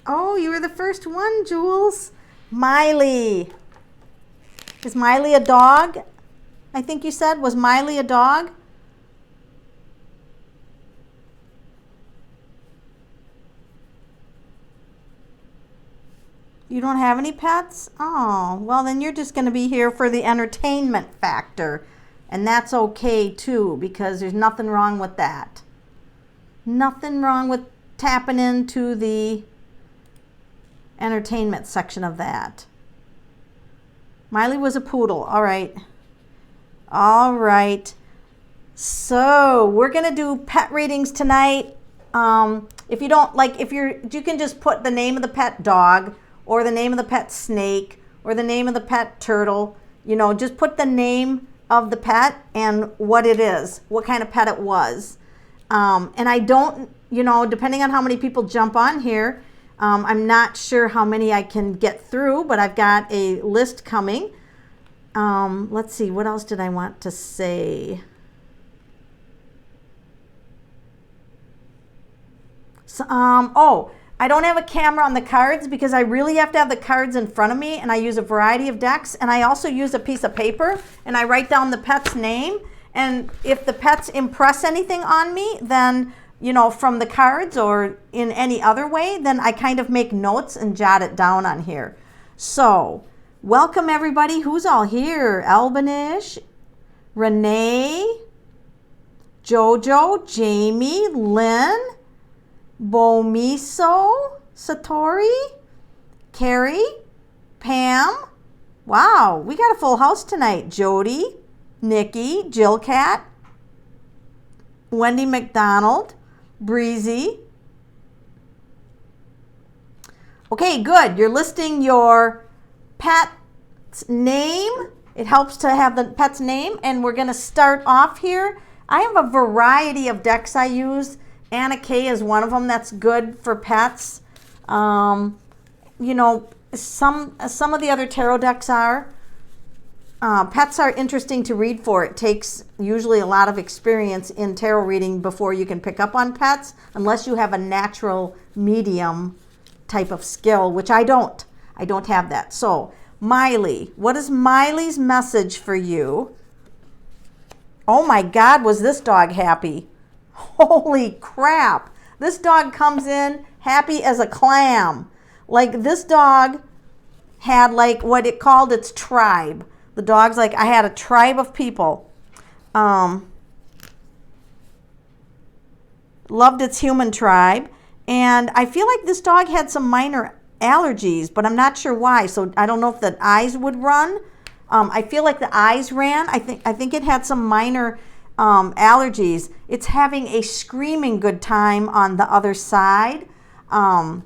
Oh, you were the first one, Jules. Miley. Is Miley a dog? I think you said, was Miley a dog? You don't have any pets? Oh, well then you're just going to be here for the entertainment factor. And that's okay too, because there's nothing wrong with that. Nothing wrong with tapping into the entertainment section of that. Miley was a poodle. All right. All right. So we're going to do pet readings tonight. If you don't like, you can just put the name of the pet dog or the name of the pet snake or the name of the pet turtle. You know, just put the name of the pet and what it is, what kind of pet it was. And I don't, you know, depending on how many people jump on here, I'm not sure how many I can get through, but I've got a list coming. Let's see, what else did I want to say? So, I don't have a camera on the cards because I really have to have the cards in front of me, and I use a variety of decks, and I also use a piece of paper and I write down the pet's name, and if the pets impress anything on me, then, you know, from the cards or in any other way, then I kind of make notes and jot it down on here. So welcome everybody. Who's all here? Albanish, Renee, Jojo, Jamie, Lynn, Bomiso, Satori, Carrie, Pam. Wow, we got a full house tonight. Jody, Nikki, Jill Cat, Wendy McDonald, Breezy. Okay, good. You're listing your pet's name. It helps to have the pet's name, and we're going to start off here. I have a variety of decks I use. Anna Kay is one of them that's good for pets. You know, some of the other tarot decks are. Pets are interesting to read for. It takes usually a lot of experience in tarot reading before you can pick up on pets, unless you have a natural medium type of skill, which I don't. I don't have that. So, Miley, what is Miley's message for you? Oh my God, was this dog happy? Holy crap. This dog comes in happy as a clam. Like, this dog had like what it called its tribe. The dog's like, I had a tribe of people. Loved its human tribe. And I feel like this dog had some minor allergies, but I'm not sure why. So I don't know if the eyes would run. I feel like the eyes ran. I think it had some minor allergies. It's having a screaming good time on the other side. Oh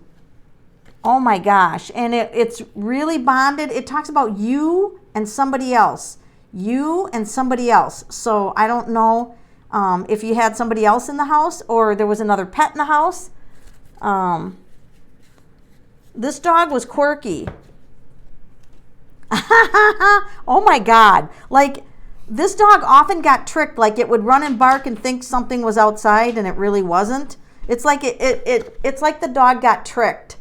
my gosh. And it's really bonded. It talks about you and somebody else. You and somebody else. So I don't know if you had somebody else in the house or there was another pet in the house. This dog was quirky. Oh my God. Like, this dog often got tricked. Like, it would run and bark and think something was outside and it really wasn't. It's like it's like the dog got tricked.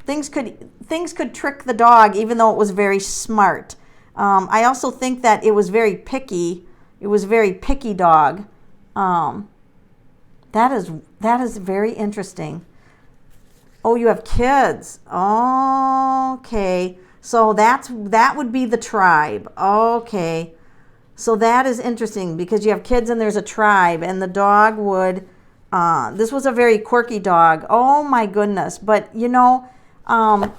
Things could trick the dog even though it was very smart. I also think that it was very picky. It was a very picky dog. That is very interesting. Oh, you have kids. Okay. So that would be the tribe. Okay. So that is interesting because you have kids and there's a tribe, and the dog would, this was a very quirky dog. Oh my goodness. But you know,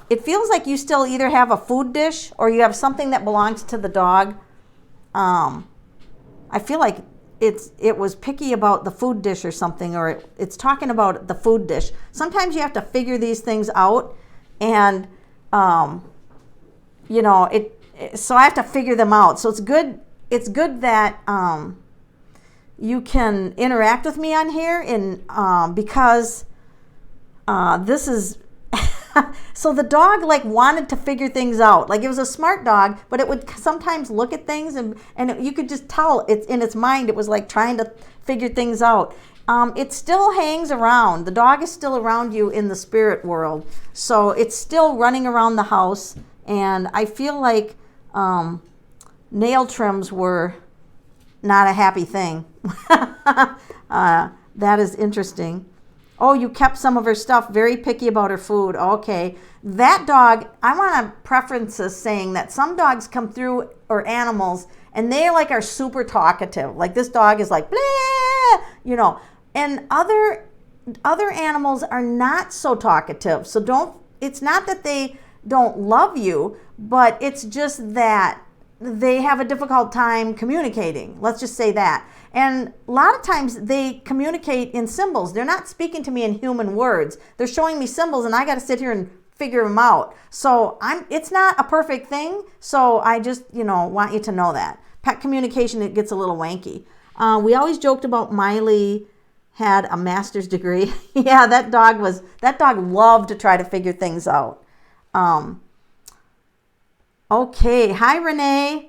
it feels like you still either have a food dish or you have something that belongs to the dog. I feel like it was picky about the food dish or something, or it's talking about the food dish. Sometimes you have to figure these things out, and you know, so I have to figure them out. So it's good that you can interact with me on here, and because this is so the dog like wanted to figure things out. Like, it was a smart dog, but it would sometimes look at things and you could just tell it's in its mind. It was like trying to figure things out. it still hangs around. The dog is still around you in the spirit world. So it's still running around the house. And I feel like nail trims were not a happy thing. That is interesting. Oh, you kept some of her stuff, very picky about her food. Okay. That dog, I want to preference this saying that some dogs come through, or animals, and they like are super talkative. Like this dog is like, blah, you know, and other animals are not so talkative. So it's not that they don't love you, but it's just that they have a difficult time communicating. Let's just say that. And a lot of times they communicate in symbols. They're not speaking to me in human words. They're showing me symbols, and I got to sit here and figure them out. So it's not a perfect thing. So I just, want you to know that. Pet communication, it gets a little wanky. We always joked about Miley had a master's degree. Yeah, that dog loved to try to figure things out. Okay. Hi, Renee.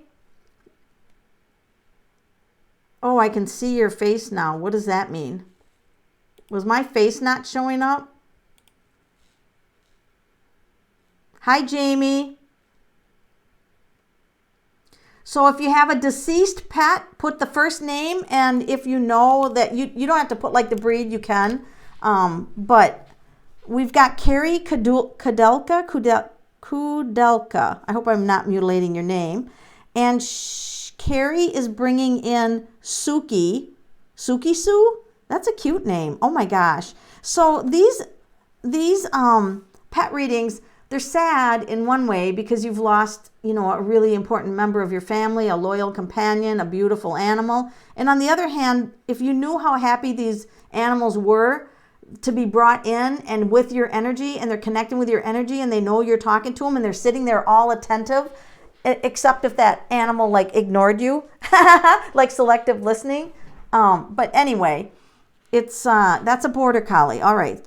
Oh, I can see your face now. What does that mean? Was my face not showing up? Hi, Jamie. So if you have a deceased pet, put the first name, and if you know that you don't have to put like the breed, you can. But we've got Carrie Kudelka. I hope I'm not mutilating your name. And Carrie is bringing in Suki Sue. That's a cute name. Oh my gosh. So these pet readings, they're sad in one way because you've lost, a really important member of your family, a loyal companion, a beautiful animal. And on the other hand, if you knew how happy these animals were to be brought in and with your energy, and they're connecting with your energy, and they know you're talking to them, and they're sitting there all attentive, except if that animal like ignored you, like selective listening. But anyway, it's that's a border collie. All right.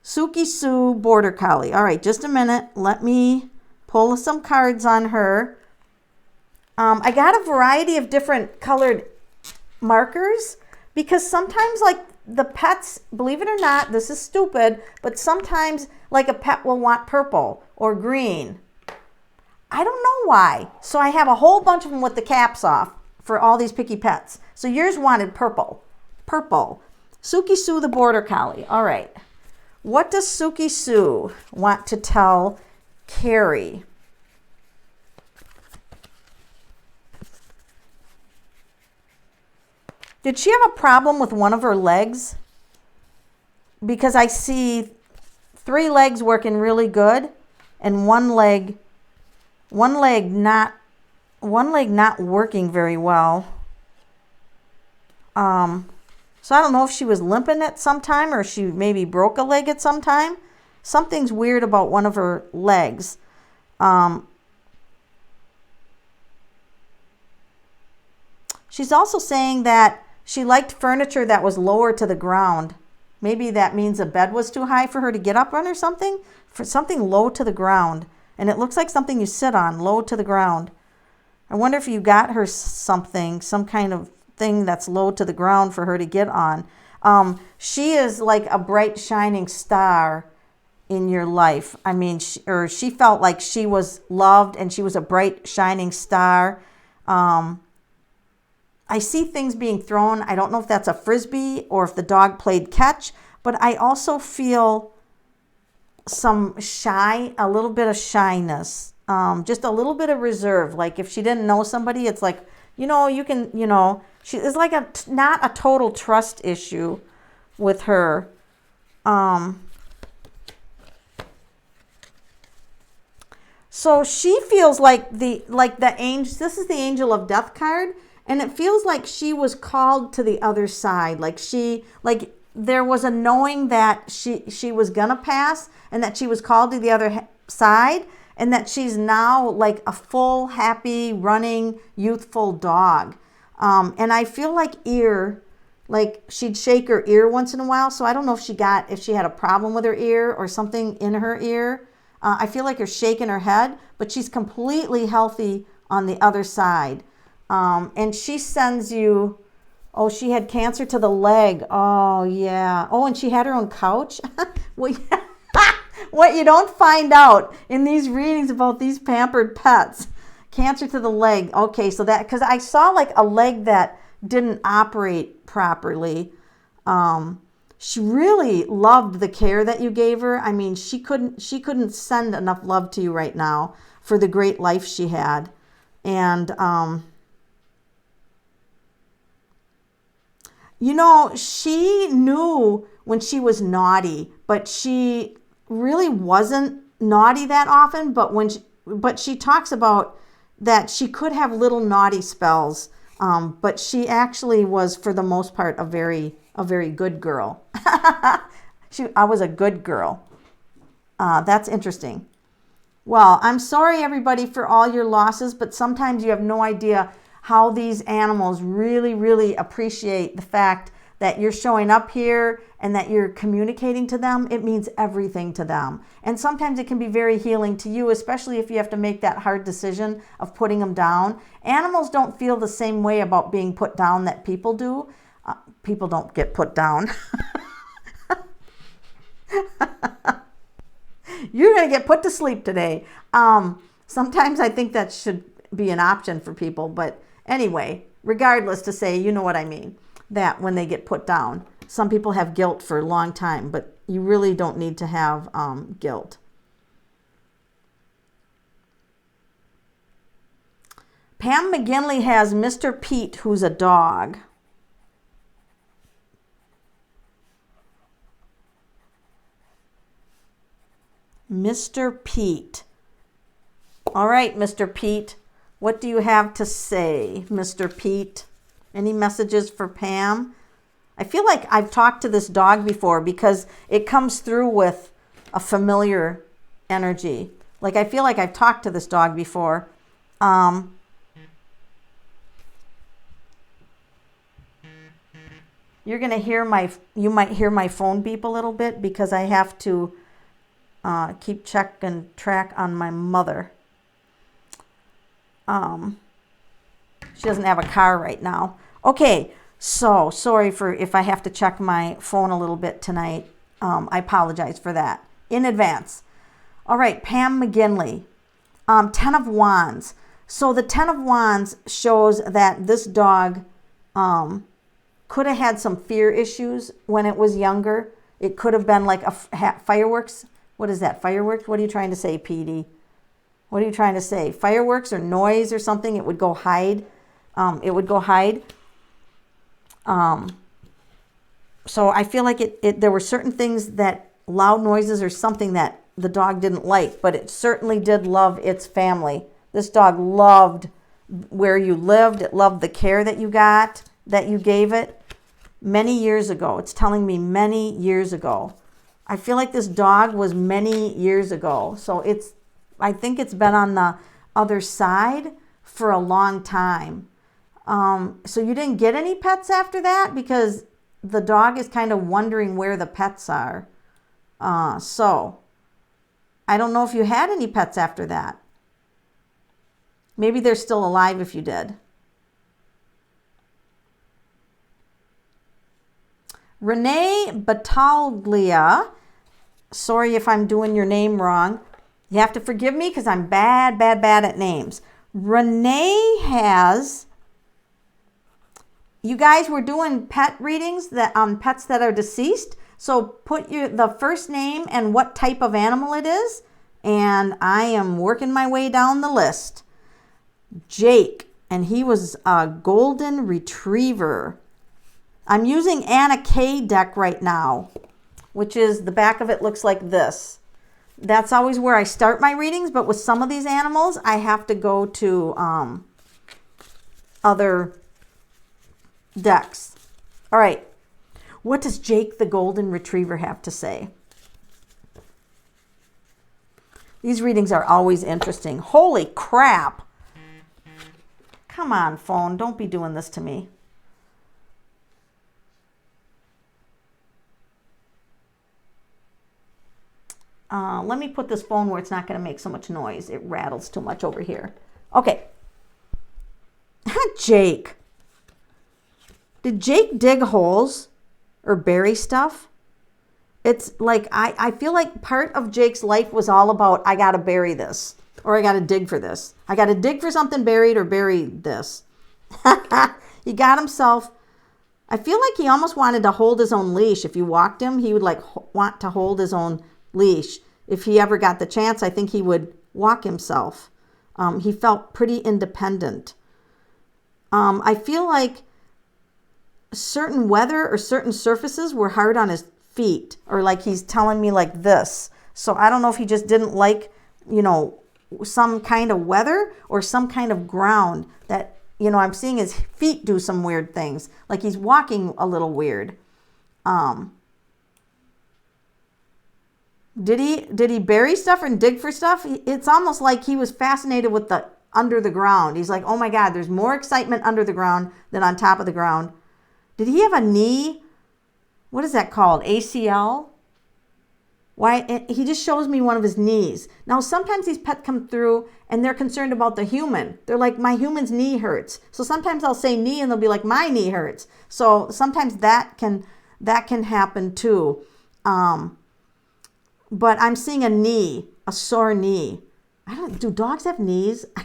Suki Sue, border collie. All right, just a minute. Let me pull some cards on her. I got a variety of different colored markers because sometimes like the pets, believe it or not, this is stupid, but sometimes like a pet will want purple or green. I don't know why. So I have a whole bunch of them with the caps off for all these picky pets. So yours wanted purple. Purple. Suki Sue, the border collie. All right. What does Suki Sue want to tell Carrie? Did she have a problem with one of her legs? Because I see 3 legs working really good and one leg not working very well. So I don't know if she was limping at some time or she maybe broke a leg at some time. Something's weird about one of her legs. She's also saying that she liked furniture that was lower to the ground. Maybe that means a bed was too high for her to get up on or something. For something low to the ground. And it looks like something you sit on, low to the ground. I wonder if you got her something, some kind of thing that's low to the ground for her to get on. She is like a bright shining star in your life. I mean, she felt like she was loved and she was a bright shining star. I see things being thrown. I don't know if that's a frisbee or if the dog played catch, but I also feel a little bit of shyness, just a little bit of reserve. Like if she didn't know somebody, it's like, she is like not a total trust issue with her. So she feels like the angel. This is the Angel of Death card, and it feels like she was called to the other side. Like there was a knowing that she was gonna pass, and that she was called to the other side, and that she's now like a full, happy, running, youthful dog. And I feel like she'd shake her ear once in a while. So I don't know if she had a problem with her ear or something in her ear. I feel like you're shaking her head, but she's completely healthy on the other side. And she sends you Oh, she had cancer to the leg. Oh, yeah. Oh, and she had her own couch. Well, yeah. What you don't find out in these readings about these pampered pets. Cancer to the leg. Okay, so that, because I saw like a leg that didn't operate properly. She really loved the care that you gave her. I mean, she couldn't send enough love to you right now for the great life she had. And, you know, she knew when she was naughty, but she really wasn't naughty that often. But she talks about that she could have little naughty spells. But she actually was, for the most part, a very good girl. I was a good girl. That's interesting. Well, I'm sorry, everybody, for all your losses, but sometimes you have no idea how these animals really, really appreciate the fact that you're showing up here and that you're communicating to them. It means everything to them. And sometimes it can be very healing to you, especially if you have to make that hard decision of putting them down. Animals don't feel the same way about being put down that people do. People don't get put down. You're going to get put to sleep today. Sometimes I think that should be an option for people. But anyway, regardless, to say, you know what I mean, that when they get put down, some people have guilt for a long time, but you really don't need to have guilt. Pam McGinley has Mr. Pete, who's a dog. Mr. Pete. All right, Mr. Pete. What do you have to say, Mr. Pete? Any messages for Pam? I feel like I've talked to this dog before because it comes through with a familiar energy. Like I feel like I've talked to this dog before. You're going to hear you might hear my phone beep a little bit because I have to keep check and track on my mother. She doesn't have a car right now. Okay, so sorry for if I have to check my phone a little bit tonight. I apologize for that in advance. All right, Pam McGinley, 10 of Wands. So the 10 of Wands shows that this dog could have had some fear issues when it was younger. It could have been like a fireworks. What is that? Fireworks? What are you trying to say, PD? What are you trying to say? Fireworks or noise or something? It would go hide. It would go hide. So I feel like there were certain things that loud noises or something that the dog didn't like, but it certainly did love its family. This dog loved where you lived. It loved the care that you got, that you gave it many years ago. It's telling me many years ago. I feel like this dog was many years ago. So I think it's been on the other side for a long time. So you didn't get any pets after that because the dog is kind of wondering where the pets are. So I don't know if you had any pets after that. Maybe they're still alive if you did. Renee Battaglia. Sorry if I'm doing your name wrong. You have to forgive me because I'm bad at names. Renee has... You guys, we're doing pet readings that on pets that are deceased. So put the first name and what type of animal it is. And I am working my way down the list. Jake, and he was a golden retriever. I'm using Anna K deck right now, which is the back of it looks like this. That's always where I start my readings, but with some of these animals, I have to go to other decks. All right. What does Jake the Golden Retriever have to say? These readings are always interesting. Holy crap. Come on, phone. Don't be doing this to me. Let me put this phone where it's not going to make so much noise. It rattles too much over here. Okay. Jake. Did Jake dig holes or bury stuff? It's like, I feel like part of Jake's life was all about, I got to bury this, or I got to dig for this. I got to dig for something buried or bury this. He got himself, I feel like he almost wanted to hold his own leash. If you walked him, he would like want to hold his own leash. If he ever got the chance, I think he would walk himself. He felt pretty independent. I feel like certain weather or certain surfaces were hard on his feet, or like he's telling me like this. So I don't know if he just didn't like, some kind of weather or some kind of ground that, I'm seeing his feet do some weird things. Like he's walking a little weird. Did he bury stuff and dig for stuff? It's almost like he was fascinated with the under the ground. He's like, oh my God, there's more excitement under the ground than on top of the ground. Did he have a knee? What is that called? ACL? Why? He just shows me one of his knees. Now, sometimes these pets come through and they're concerned about the human. They're like, my human's knee hurts. So sometimes I'll say knee and they'll be like, my knee hurts. So sometimes that can happen too. But I'm seeing a knee, a sore knee. Do dogs have knees? I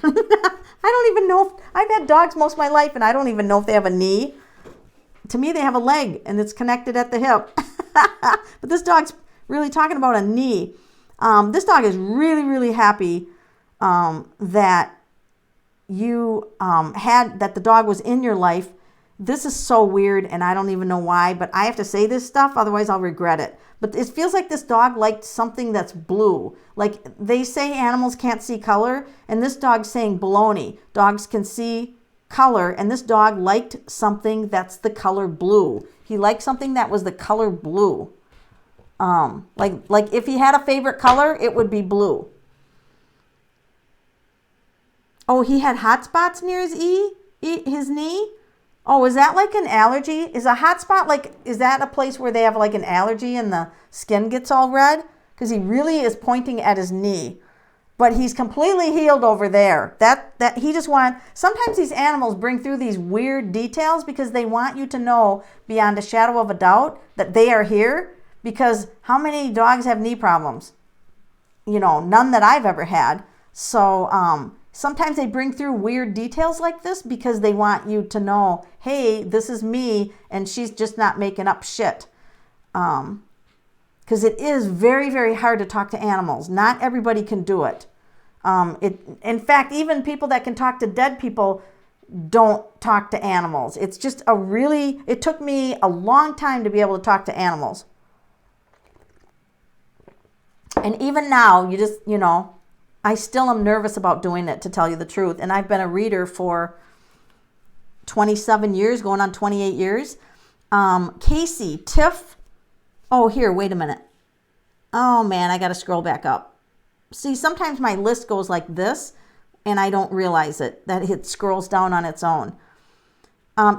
don't even know. I've had dogs most of my life and I don't even know if they have a knee. To me, they have a leg and it's connected at the hip. But this dog's really talking about a knee. This dog is really, really happy that you that the dog was in your life. This is so weird and I don't even know why, but I have to say this stuff, otherwise I'll regret it. But it feels like this dog liked something that's blue. Like they say animals can't see color, and this dog's saying baloney. Dogs can see color, and this dog liked something that's the color blue. He liked something that was the color blue. Like if he had a favorite color, it would be blue. Oh, he had hot spots near his his knee? Oh, is that like an allergy? Is a hot spot is that a place where they have like an allergy and the skin gets all red? Because he really is pointing at his knee. But he's completely healed over there. That he just sometimes these animals bring through these weird details because they want you to know beyond a shadow of a doubt that they are here. Because how many dogs have knee problems? None that I've ever had. So sometimes they bring through weird details like this because they want you to know, hey, this is me and she's just not making up shit. Because it is very, very hard to talk to animals. Not everybody can do it. In fact, even people that can talk to dead people don't talk to animals. It's just it took me a long time to be able to talk to animals. And even now, I still am nervous about doing it, to tell you the truth. And I've been a reader for 27 years, going on 28 years. Casey, Tiff. Oh, here, wait a minute. Oh, man, I got to scroll back up. See, sometimes my list goes like this, and I don't realize it, that it scrolls down on its own.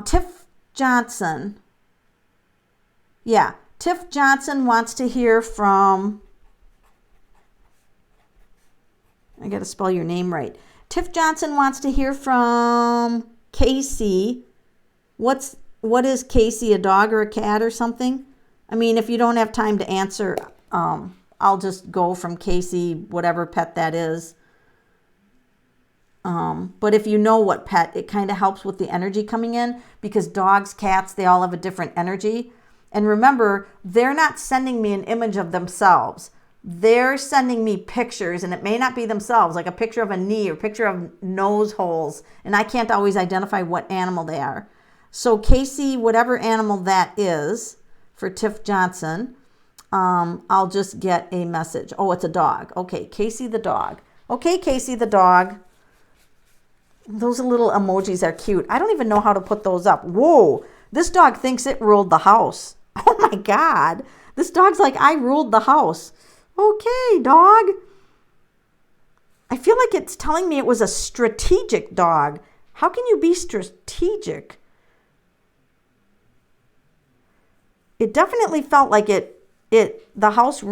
Tiff Johnson. Yeah, Tiff Johnson wants to hear from... I got to spell your name right. Tiff Johnson wants to hear from Casey. What is Casey, a dog or a cat or something? I mean, if you don't have time to answer, I'll just go from Casey, whatever pet that is. But if you know what pet, it kind of helps with the energy coming in, because dogs, cats, they all have a different energy. And remember, they're not sending me an image of themselves. They're sending me pictures, and it may not be themselves, like a picture of a knee or picture of nose holes, and I can't always identify what animal they are. So Casey, whatever animal that is, for Tiff Johnson, I'll just get a message. Oh, it's a dog. Okay, Casey the dog. Okay, Casey the dog. Those little emojis are cute. I don't even know how to put those up. Whoa, this dog thinks it ruled the house. Oh my God. This dog's like, I ruled the house. Okay, dog. I feel like it's telling me it was a strategic dog. How can you be strategic? It definitely felt like the house,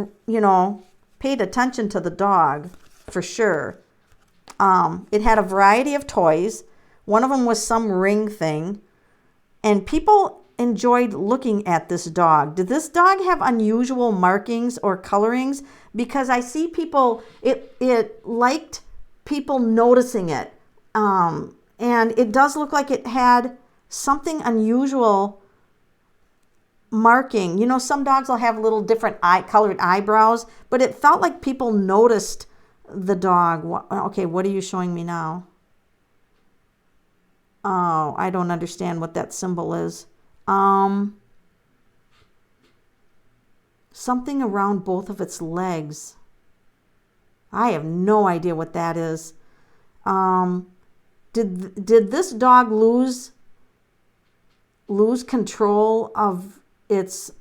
paid attention to the dog for sure. It had a variety of toys. One of them was some ring thing. And people enjoyed looking at this dog. Did this dog have unusual markings or colorings? Because I see people, it liked people noticing it. And it does look like it had something unusual marking. You know, some dogs will have little different colored eyebrows, but it felt like people noticed the dog. Okay, what are you showing me now? Oh, I don't understand what that symbol is. Something around both of its legs. I have no idea what that is. Did this dog lose control of its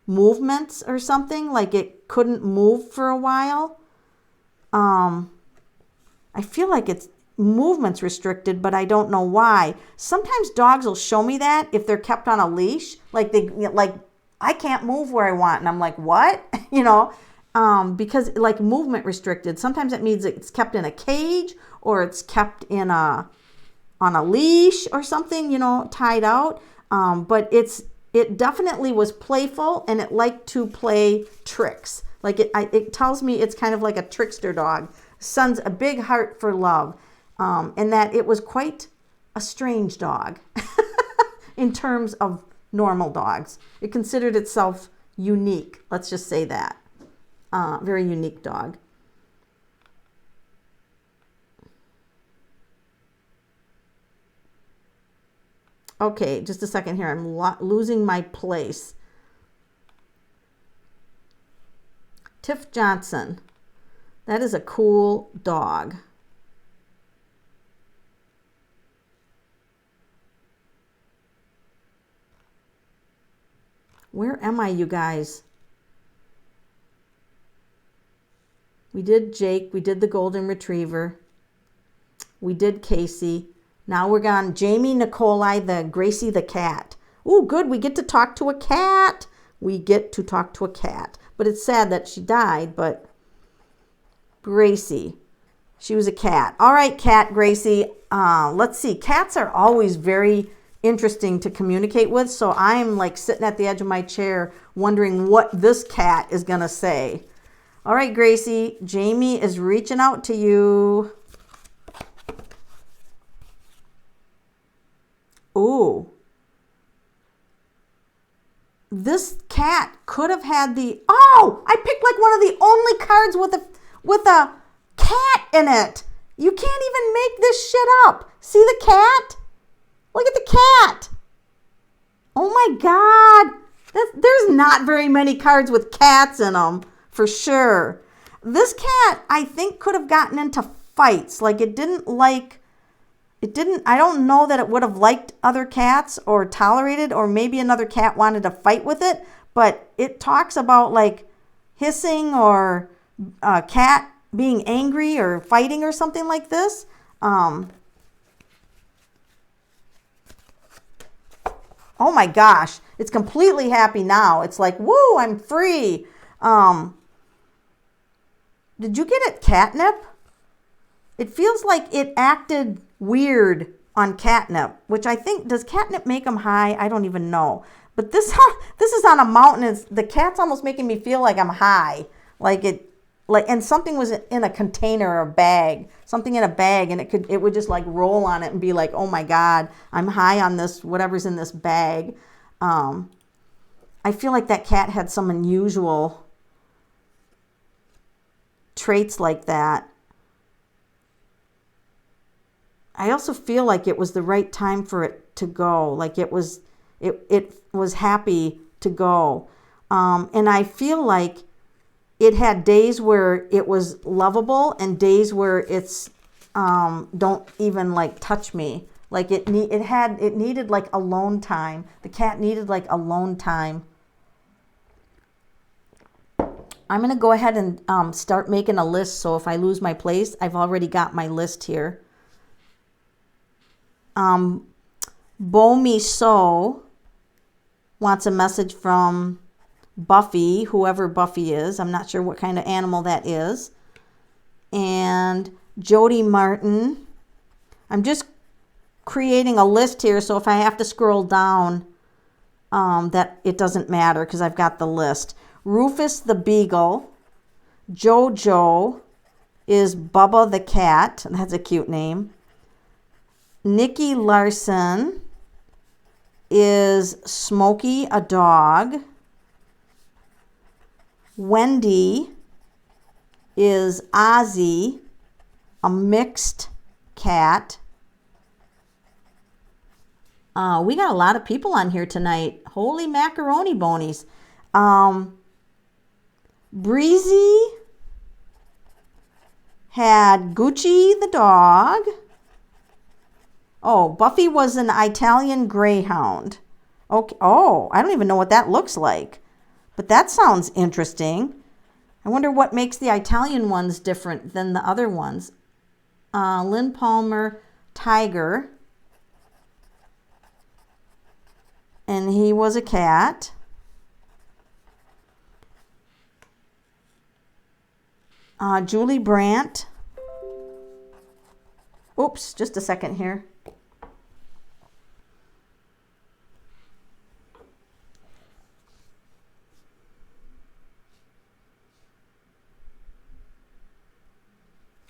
movements or something? Like it couldn't move for a while? I feel like its movement's restricted, but I don't know why. Sometimes dogs will show me that if they're kept on a leash, like I can't move where I want, and I'm like, what? You know, because like movement restricted. Sometimes it means it's kept in a cage or it's kept in on a leash or something, you know, tied out. But it definitely was playful, and it liked to play tricks. Like it tells me it's kind of like a trickster dog. Son's a big heart for love, and that it was quite a strange dog in terms of normal dogs. It considered itself unique. Let's just say that. Very unique dog. Okay, just a second here. I'm losing my place. Tiff Johnson. That is a cool dog. Where am I, you guys? We did Jake. We did the Golden Retriever. We did Casey. Now we're gone. Jamie Nicolai, the Gracie the cat. Oh, good. We get to talk to a cat. We get to talk to a cat. But it's sad that she died, but Gracie, she was a cat. All right, cat Gracie. Let's see. Cats are always very interesting to communicate with, so I'm like sitting at the edge of my chair wondering what this cat is going to say. All right, Gracie, Jamie is reaching out to you. Ooh. This cat could have had I picked like one of the only cards with a cat in it. You can't even make this shit up. See the cat? Look at the cat. Oh my God. There's not very many cards with cats in them, for sure. This cat, I think, could have gotten into fights. Like I don't know that it would have liked other cats or tolerated, or maybe another cat wanted to fight with it, but it talks about like hissing or a cat being angry or fighting or something like this. Oh my gosh, it's completely happy now. It's like, woo, I'm free. Did you get it catnip? It feels like it acted weird on catnip, which I think, does catnip make them high? I don't even know. But this is on a mountain. The cat's almost making me feel like I'm high. And something was in a container or a bag, something in a bag, and it would just like roll on it and be like, oh my God, I'm high on this, whatever's in this bag. I feel like that cat had some unusual traits like that. I also feel like it was the right time for it to go. Like it was happy to go. And I feel like it had days where it was lovable and days where it's don't even like touch me. Like it needed like alone time. The cat needed like alone time. I'm going to go ahead and start making a list. So if I lose my place, I've already got my list here. Bomi So wants a message from Buffy, whoever Buffy is. I'm not sure what kind of animal that is. And Jody Martin. I'm just creating a list here, so if I have to scroll down, that it doesn't matter because I've got the list. Rufus the Beagle. Jojo is Bubba the Cat. That's a cute name. Nikki Larson is Smokey a dog. Wendy is Ozzy, a mixed cat. We got a lot of people on here tonight. Holy macaroni bonies. Breezy had Gucci the dog. Oh, Buffy was an Italian greyhound. Okay. Oh, I don't even know what that looks like. But that sounds interesting. I wonder what makes the Italian ones different than the other ones. Lynn Palmer, Tiger. And he was a cat. Julie Brandt. Oops, just a second here.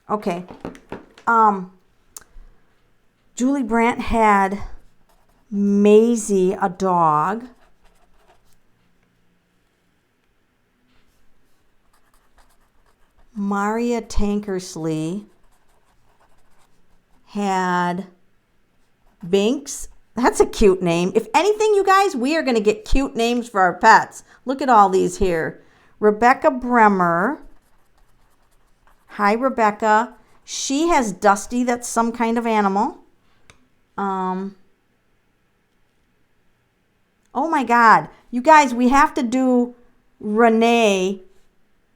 Okay. Julie Brandt had Maisie, a dog. Maria Tankersley had Binks. That's a cute name. If anything, you guys, we are going to get cute names for our pets. Look at all these here. Rebecca Bremer. Hi, Rebecca. She has Dusty. That's some kind of animal. Oh my God. You guys, we have to do Renee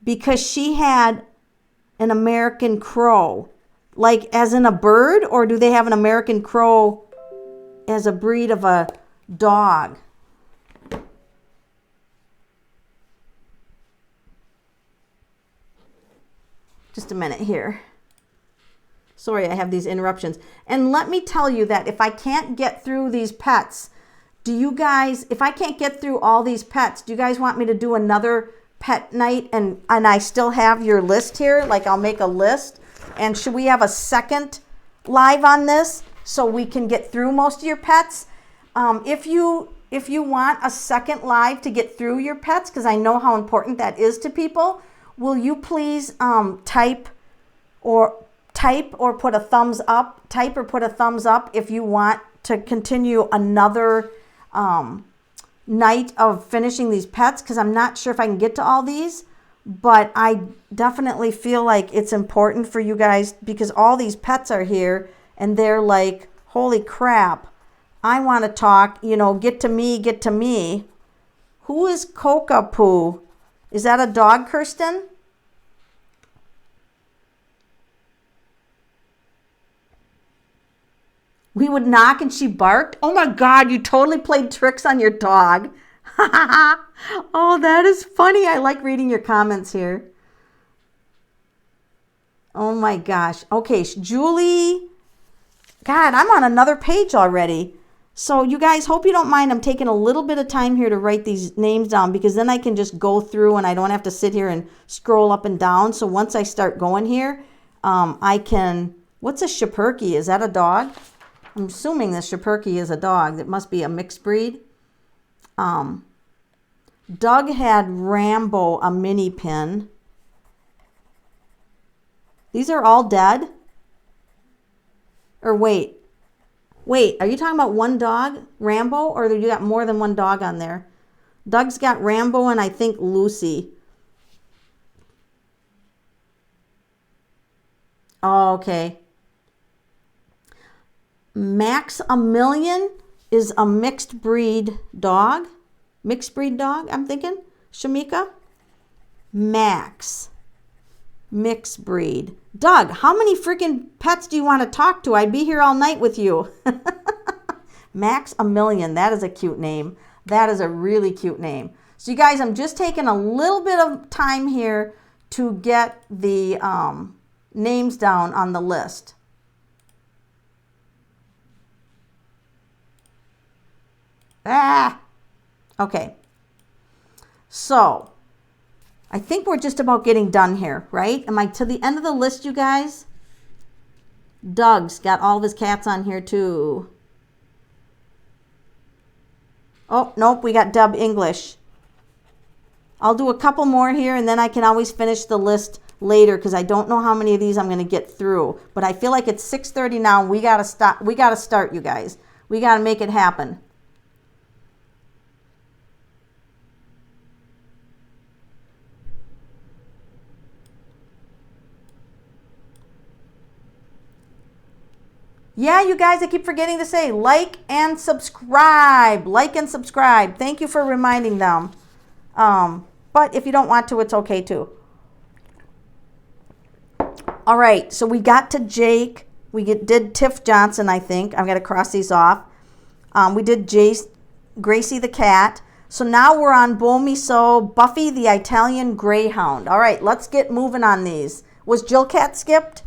because she had an American crow. Like as in a bird, or do they have an American crow as a breed of a dog? Just a minute here. Sorry, I have these interruptions. And let me tell you that if I can't get through these pets, do you guys, if I can't get through all these pets, do you guys want me to do another pet night and I still have your list here? Like I'll make a list. And should we have a second live on this so we can get through most of your pets? If you want a second live to get through your pets, because I know how important that is to people, will you please type or put a thumbs up? Type or put a thumbs up if you want to continue another night of finishing these pets, because I'm not sure if I can get to all these, but I definitely feel like it's important for you guys because all these pets are here and they're like, holy crap, I want to talk, get to me, get to me. Who is Coca-Poo? Is that a dog, Kirsten? We would knock and she barked. Oh my God, you totally played tricks on your dog. Oh, that is funny. I like reading your comments here. Oh my gosh. Okay, Julie. God, I'm on another page already. So you guys, hope you don't mind. I'm taking a little bit of time here to write these names down because then I can just go through and I don't have to sit here and scroll up and down. So once I start going here, I can, what's a Schipperke? Is that a dog? I'm assuming the Schipperke is a dog. It must be a mixed breed. Doug had Rambo, a mini pin. These are all dead? Or wait, are you talking about one dog, Rambo, or you got more than one dog on there? Doug's got Rambo and I think Lucy. Oh, okay. Max a Million is a mixed breed dog. Mixed breed dog, I'm thinking. Shamika? Max. Mixed breed. Doug, how many freaking pets do you want to talk to? I'd be here all night with you. Max a Million. That is a cute name. That is a really cute name. So you guys, I'm just taking a little bit of time here to get the names down on the list. Ah! Okay. So, I think we're just about getting done here, right? Am I to the end of the list, you guys? Doug's got all of his cats on here too. Oh, nope, we got Dub English. I'll do a couple more here and then I can always finish the list later because I don't know how many of these I'm going to get through. But I feel like it's 6:30 now. We got to stop. We got to start, you guys. We got to make it happen. Yeah, you guys, I keep forgetting to say like and subscribe. Like and subscribe. Thank you for reminding them. But if you don't want to, it's okay too. All right, so we got to Jake. We did Tiff Johnson, I think. I'm going to cross these off. We did Gracie the cat. So now we're on Bomiso, Buffy the Italian Greyhound. All right, let's get moving on these. Was Jill Cat skipped?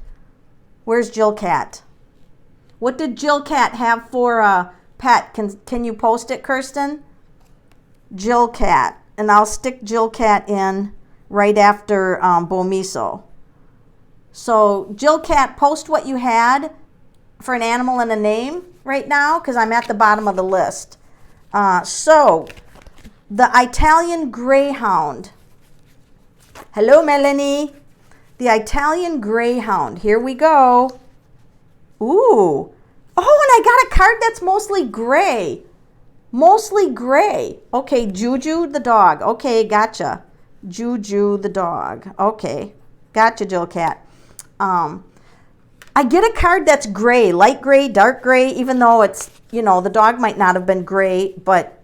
Where's Jill Cat? What did Jill Cat have for a pet? Can you post it, Kirsten? Jill Cat. And I'll stick Jill Cat in right after Bomiso. So Jill Cat, post what you had for an animal and a name right now because I'm at the bottom of the list. So the Italian Greyhound. Hello, Melanie. The Italian Greyhound. Here we go. Ooh. Oh, and I got a card that's mostly gray. Mostly gray. Okay, Juju the dog. Okay, gotcha. Juju the dog. Okay, gotcha, Jill Cat. I get a card that's gray, light gray, dark gray, even though it's, you know, the dog might not have been gray, but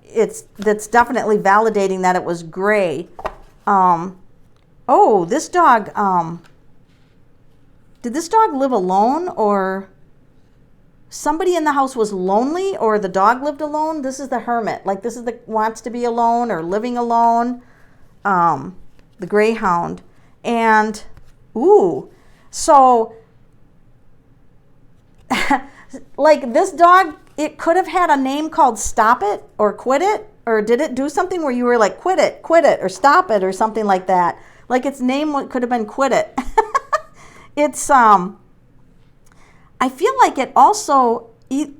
that's definitely validating that it was gray. Oh, this dog, did this dog live alone or somebody in the house was lonely or the dog lived alone? This is the hermit. Like this is the wants to be alone or living alone. The greyhound. And, ooh, so like this dog, it could have had a name called Stop It or Quit It. Or did it do something where you were like, quit it, or stop it, or something like that? Like its name could have been Quit It. It's, I feel like it also,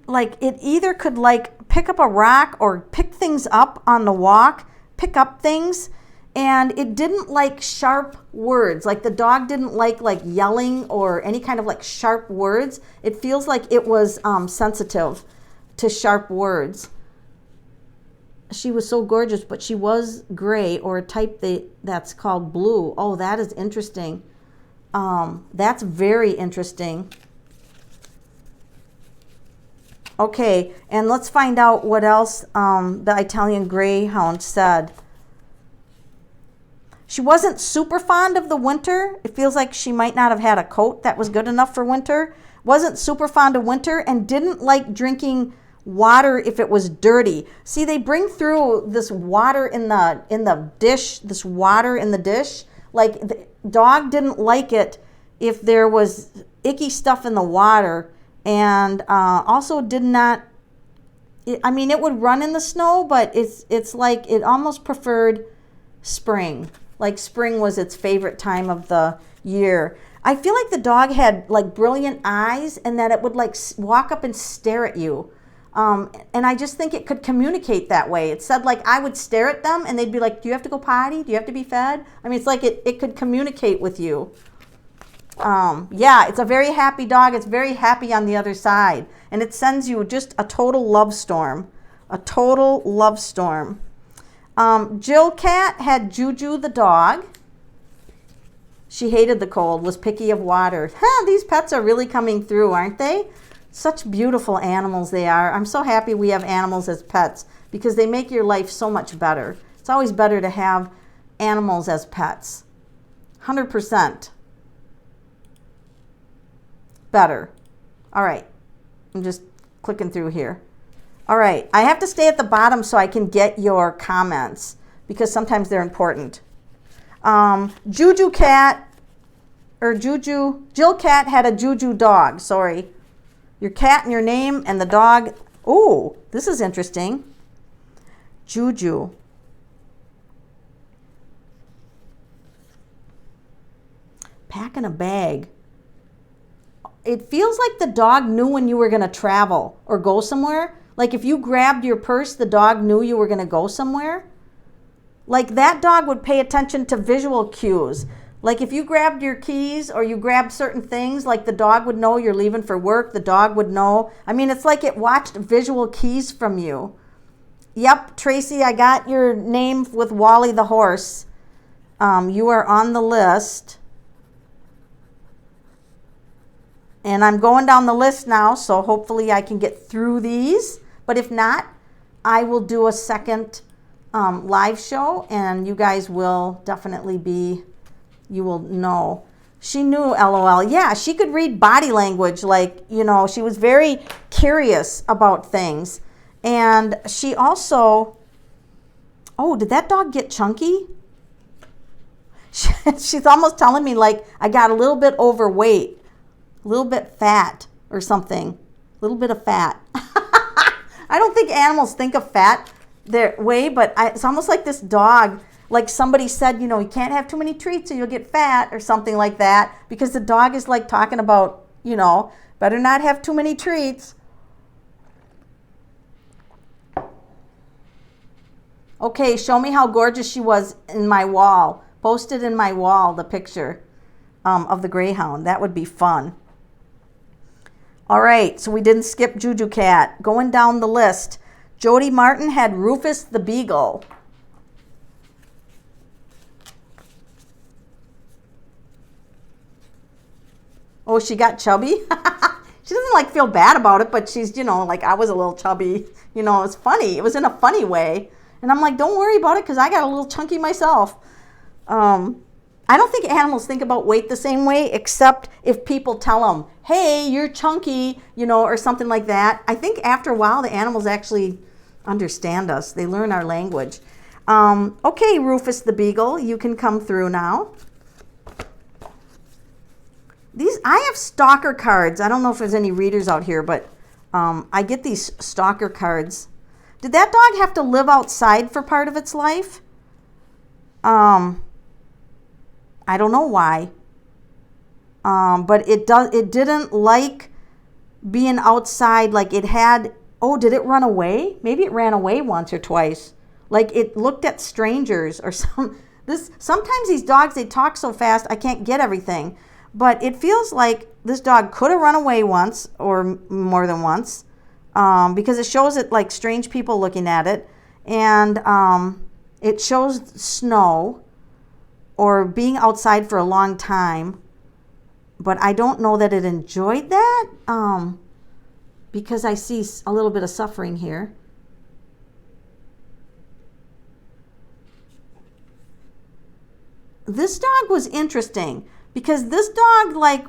like it either could like pick up a rock or pick things up on the walk, pick up things, and it didn't like sharp words. Like the dog didn't like yelling or any kind of like sharp words. It feels like it was sensitive to sharp words. She was so gorgeous, but she was gray or a type that's called blue. Oh, that is interesting. That's very interesting. Okay, and let's find out what else the Italian Greyhound said. She wasn't super fond of the winter. It feels like she might not have had a coat that was good enough for winter. Wasn't super fond of winter and didn't like drinking water if it was dirty. See, they bring through this water in the dish, this water in the dish. Like the dog didn't like it if there was icky stuff in the water. And also did not, I mean, it would run in the snow, but it's like it almost preferred spring. Like spring was its favorite time of the year. I feel like the dog had like brilliant eyes and that it would like walk up and stare at you. And I just think it could communicate that way. It said like I would stare at them and they'd be like, do you have to go potty? Do you have to be fed? I mean, it's like it could communicate with you. Yeah, it's a very happy dog. It's very happy on the other side. And it sends you just a total love storm. A total love storm. Jill Cat had Juju the dog. She hated the cold, was picky of water. These pets are really coming through, aren't they? Such beautiful animals they are. I'm so happy we have animals as pets because they make your life so much better. It's always better to have animals as pets. 100%. Better. All right. I'm just clicking through here. All right. I have to stay at the bottom so I can get your comments because sometimes they're important. Juju Cat, or Jill Cat had a Juju dog. Sorry. Your cat and your name and the dog. Oh, this is interesting. Juju. Packing a bag. It feels like the dog knew when you were going to travel or go somewhere. Like if you grabbed your purse, the dog knew you were going to go somewhere. Like that dog would pay attention to visual cues. Like if you grabbed your keys or you grabbed certain things, like the dog would know you're leaving for work. The dog would know. I mean, it's like it watched visual keys from you. Yep, Tracy, I got your name with Wally the horse. You are on the list. And I'm going down the list now, so hopefully I can get through these. But if not, I will do a second live show, and you guys will definitely be, you will know. She knew, LOL. Yeah, she could read body language. Like, you know, she was very curious about things. And she also, oh, did that dog get chunky? She's almost telling me, like, I got a little bit overweight. A little bit fat or something. A little bit of fat. I don't think animals think of fat their way, but it's almost like this dog, like somebody said, you know, you can't have too many treats or you'll get fat or something like that, because the dog is like talking about, you know, better not have too many treats. Okay, show me how gorgeous she was in my wall. Posted in my wall the picture of the greyhound. That would be fun. All right, so we didn't skip Juju Cat. Going down the list, Jody Martin had Rufus the Beagle. Oh, she got chubby? She doesn't like feel bad about it, but she's, you know, like I was a little chubby. You know, it's funny. It was in a funny way. And I'm like, don't worry about it because I got a little chunky myself. I don't think animals think about weight the same way, except if people tell them, hey, you're chunky, you know, or something like that. I think after a while, the animals actually understand us. They learn our language. Okay, Rufus the Beagle, you can come through now. I have stalker cards. I don't know if there's any readers out here, but I get these stalker cards. Did that dog have to live outside for part of its life? I don't know why. But it didn't like being outside. Like it had, oh, did it run away? Maybe it ran away once or twice. Like it looked at strangers or sometimes these dogs, they talk so fast, I can't get everything. But it feels like this dog could have run away once or more than once, because it shows it like strange people looking at it. And it shows snow or being outside for a long time. But I don't know that it enjoyed that, because I see a little bit of suffering here. This dog was interesting because this dog, like,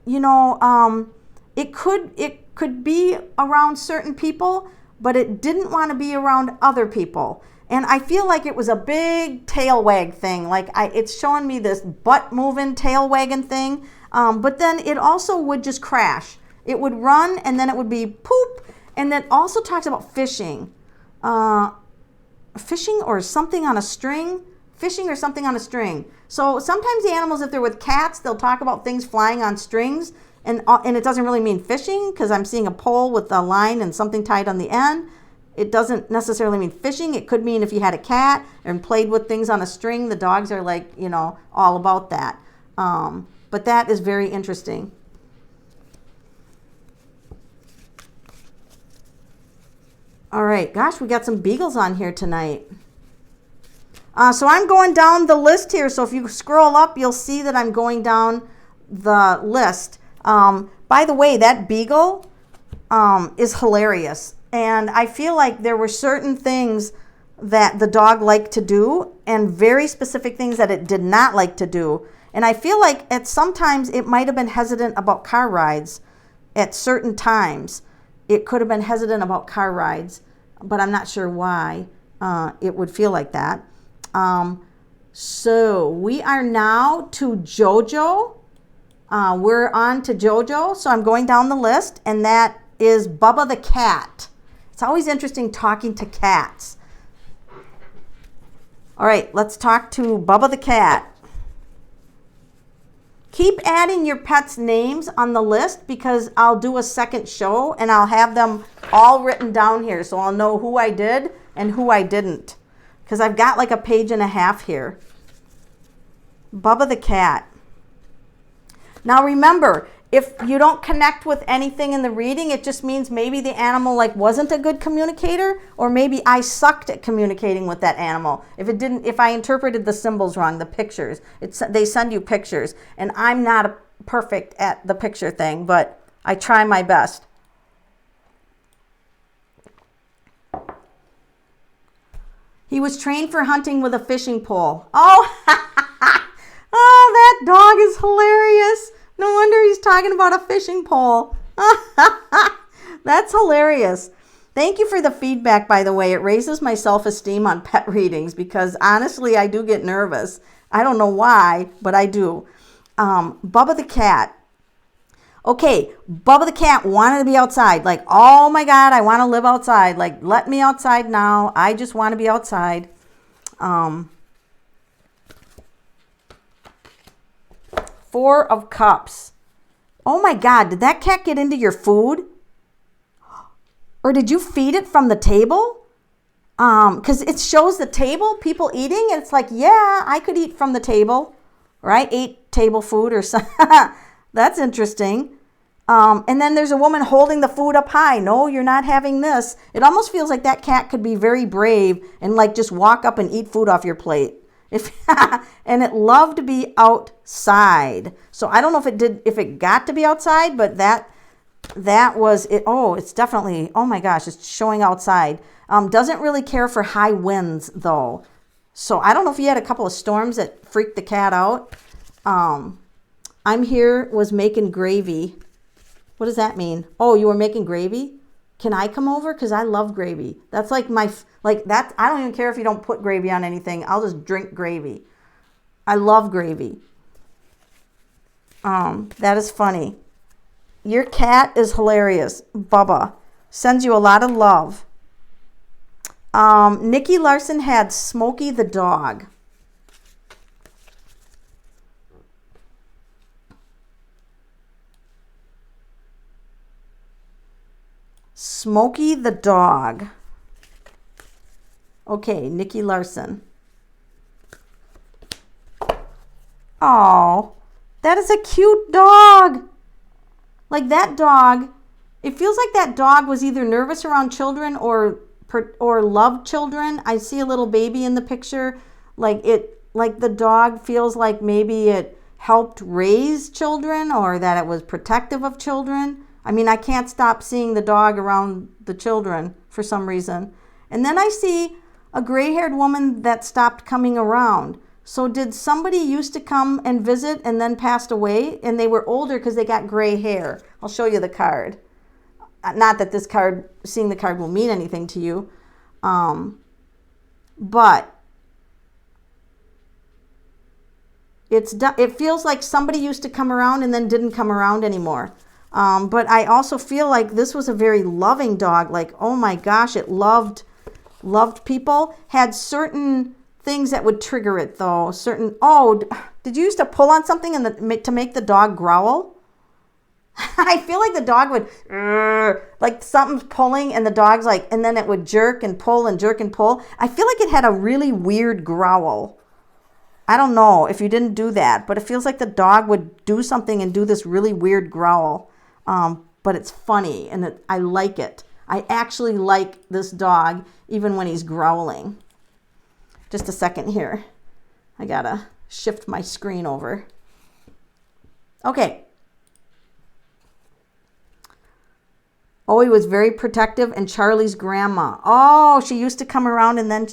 you know, it could be around certain people, but it didn't want to be around other people. And I feel like it was a big tail wag thing. Like it's showing me this butt moving tail wagging thing. But then it also would just crash. It would run and then it would be poop. And then also talks about fishing. Fishing or something on a string. Fishing or something on a string. So sometimes the animals, if they're with cats, they'll talk about things flying on strings. And it doesn't really mean fishing because I'm seeing a pole with a line and something tied on the end. It doesn't necessarily mean fishing. It could mean if you had a cat and played with things on a string, the dogs are like, you know, all about that. But that is very interesting. All right, gosh, we got some beagles on here tonight. So I'm going down the list here. So if you scroll up, you'll see that I'm going down the list. By the way, that beagle is hilarious. And I feel like there were certain things that the dog liked to do and very specific things that it did not like to do. And I feel like at sometimes it might have been hesitant about car rides. At certain times, it could have been hesitant about car rides, but I'm not sure why it would feel like that. So we are now to Jojo. We're on to Jojo. So I'm going down the list, and that is Bubba the cat. It's always interesting talking to cats. All right, let's talk to Bubba the cat. Keep adding your pets' names on the list because I'll do a second show and I'll have them all written down here so I'll know who I did and who I didn't. Because I've got like a page and a half here. Bubba the cat. Now remember, if you don't connect with anything in the reading, it just means maybe the animal like wasn't a good communicator, or maybe I sucked at communicating with that animal. If I interpreted the symbols wrong, the pictures, they send you pictures, and I'm not perfect at the picture thing, but I try my best. He was trained for hunting with a fishing pole. Oh, oh, that dog is hilarious. No wonder he's talking about a fishing pole. That's hilarious. Thank you for the feedback, by the way. It raises my self-esteem on pet readings because honestly, I do get nervous. I don't know why, but I do. Bubba the cat. Okay, Bubba the cat wanted to be outside. Like, oh my God, I want to live outside. Like, let me outside now. I just want to be outside. Four of Cups. Oh my God, did that cat get into your food? Or did you feed it from the table? Because it shows the table, people eating, and it's like, yeah, I could eat from the table, right? Ate table food or something. That's interesting. And then there's a woman holding the food up high. No, you're not having this. It almost feels like that cat could be very brave and like just walk up and eat food off your plate. And it loved to be outside. So I don't know if it got to be outside, but that was it. Oh, it's definitely, oh my gosh, it's showing outside. Doesn't really care for high winds though. So I don't know if you had a couple of storms that freaked the cat out. I'm here was making gravy. What does that mean? Oh, you were making gravy? Can I come over? Because I love gravy. That's like that. I don't even care if you don't put gravy on anything. I'll just drink gravy. I love gravy. That is funny. Your cat is hilarious. Bubba sends you a lot of love. Nikki Larson had Smokey the dog. Smokey the dog. Okay, Nikki Larson. Oh, that is a cute dog. Like that dog, it feels like that dog was either nervous around children or loved children. I see a little baby in the picture. Like the dog feels like maybe it helped raise children or that it was protective of children. I mean, I can't stop seeing the dog around the children for some reason. And then I see a gray-haired woman that stopped coming around. So did somebody used to come and visit and then passed away? And they were older because they got gray hair. I'll show you the card. Not that seeing the card will mean anything to you. But it feels like somebody used to come around and then didn't come around anymore. But I also feel like this was a very loving dog. Like, oh my gosh, it loved people. Had certain things that would trigger it though. Did you used to pull on something to make the dog growl? I feel like the dog would, like something's pulling and the dog's like, and then it would jerk and pull and jerk and pull. I feel like it had a really weird growl. I don't know if you didn't do that, but it feels like the dog would do something and do this really weird growl. But it's funny and I like it. I actually like this dog even when he's growling. Just a second here. I gotta shift my screen over. Okay. Oh, he was very protective, and Charlie's grandma. Oh, she used to come around, and then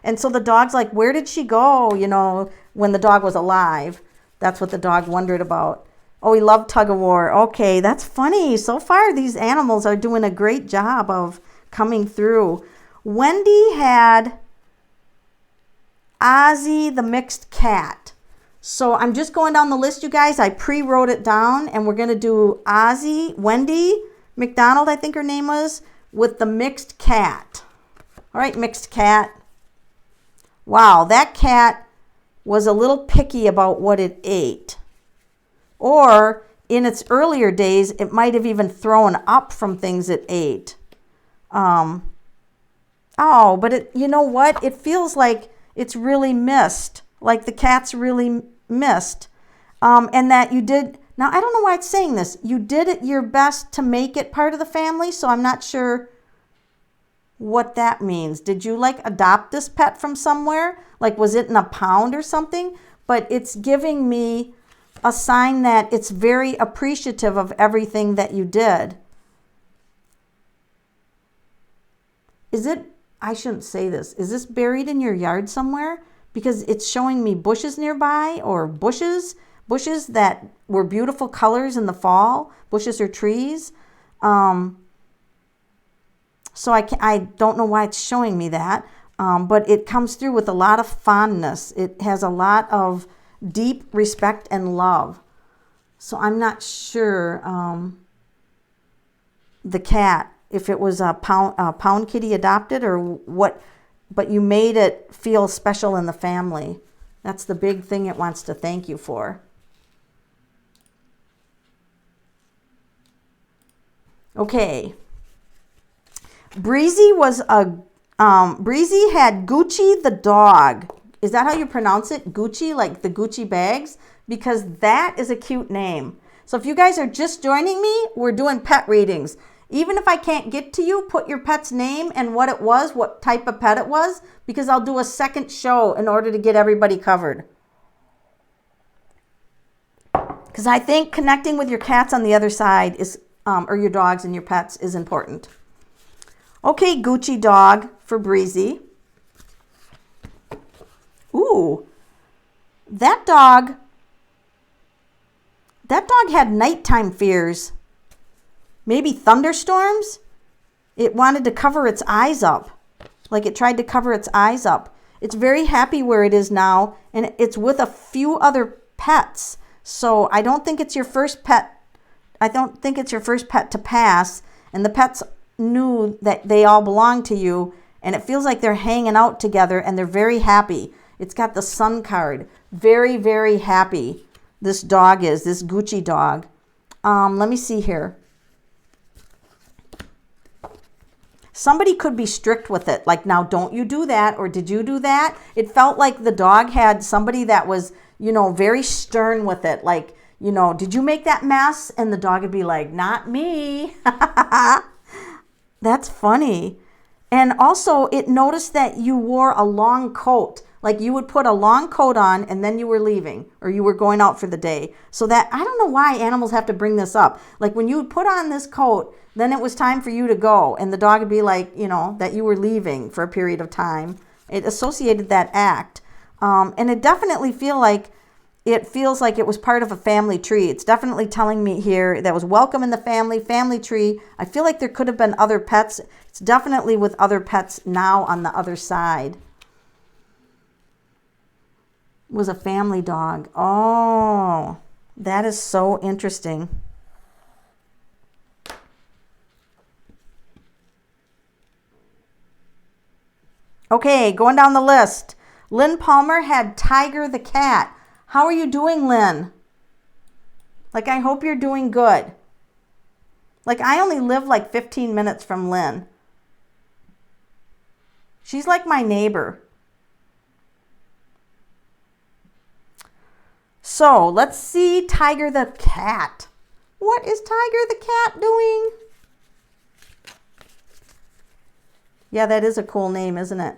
and so the dog's like, where did she go? You know, when the dog was alive. That's what the dog wondered about. Oh, he loved tug of war. Okay, that's funny. So far, these animals are doing a great job of coming through. Wendy had Ozzy the mixed cat. So I'm just going down the list, you guys. I pre-wrote it down, and we're going to do Ozzy, Wendy McDonald, I think her name was, with the mixed cat. All right, mixed cat. wow, that cat was a little picky about what it ate. Or in its earlier days, it might have even thrown up from things it ate. Oh, but you know what? It feels like it's really missed, like the cat's really missed. And that you did, now I don't know why it's saying this. You did your best to make it part of the family, so I'm not sure what that means. Did you like adopt this pet from somewhere? Like, was it in a pound or something? But it's giving me a sign that it's very appreciative of everything that you did. Is it, I shouldn't say this, is this buried in your yard somewhere? Because it's showing me bushes nearby, or bushes that were beautiful colors in the fall, bushes or trees. So I don't know why it's showing me that, but it comes through with a lot of fondness. It has a lot of deep respect and love. So I'm not sure the cat, if it was a pound kitty adopted or what, but you made it feel special in the family. That's the big thing it wants to thank you for. Okay. Breezy had Gucci the dog. Is that how you pronounce it? Gucci, like the Gucci bags? Because that is a cute name. So if you guys are just joining me, we're doing pet readings. Even if I can't get to you, put your pet's name and what it was, what type of pet it was, because I'll do a second show in order to get everybody covered. Because I think connecting with your cats on the other side is, or your dogs and your pets is important. Okay, Gucci dog for Breezy. Ooh, that dog had nighttime fears. Maybe thunderstorms? It wanted to cover its eyes up. Like it tried to cover its eyes up. It's very happy where it is now, and it's with a few other pets. So I don't think it's your first pet. I don't think it's your first pet to pass, and the pets knew that they all belong to you, and it feels like they're hanging out together, and they're very happy. It's got the sun card. Very, very happy. This dog is, this Gucci dog. Let me see here. Somebody could be strict with it. Like, now, don't you do that, or did you do that? It felt like the dog had somebody that was, very stern with it. Like, did you make that mess? And the dog would be like, not me. That's funny. And also, it noticed that you wore a long coat. Like you would put a long coat on and then you were leaving, or you were going out for the day. So that, I don't know why animals have to bring this up. Like when you would put on this coat, then it was time for you to go. And the dog would be like, that you were leaving for a period of time. It associated that act. And it definitely feels like it was part of a family tree. It's definitely telling me here that was welcome in the family tree. I feel like there could have been other pets. It's definitely with other pets now on the other side. Was a family dog. Oh, that is so interesting. Okay, going down the list. Lynn Palmer had Tiger the cat. How are you doing, Lynn? Like, I hope you're doing good. Like, I only live like 15 minutes from Lynn. She's like my neighbor. So let's see Tiger the cat. What is Tiger the cat doing? Yeah, that is a cool name, isn't it?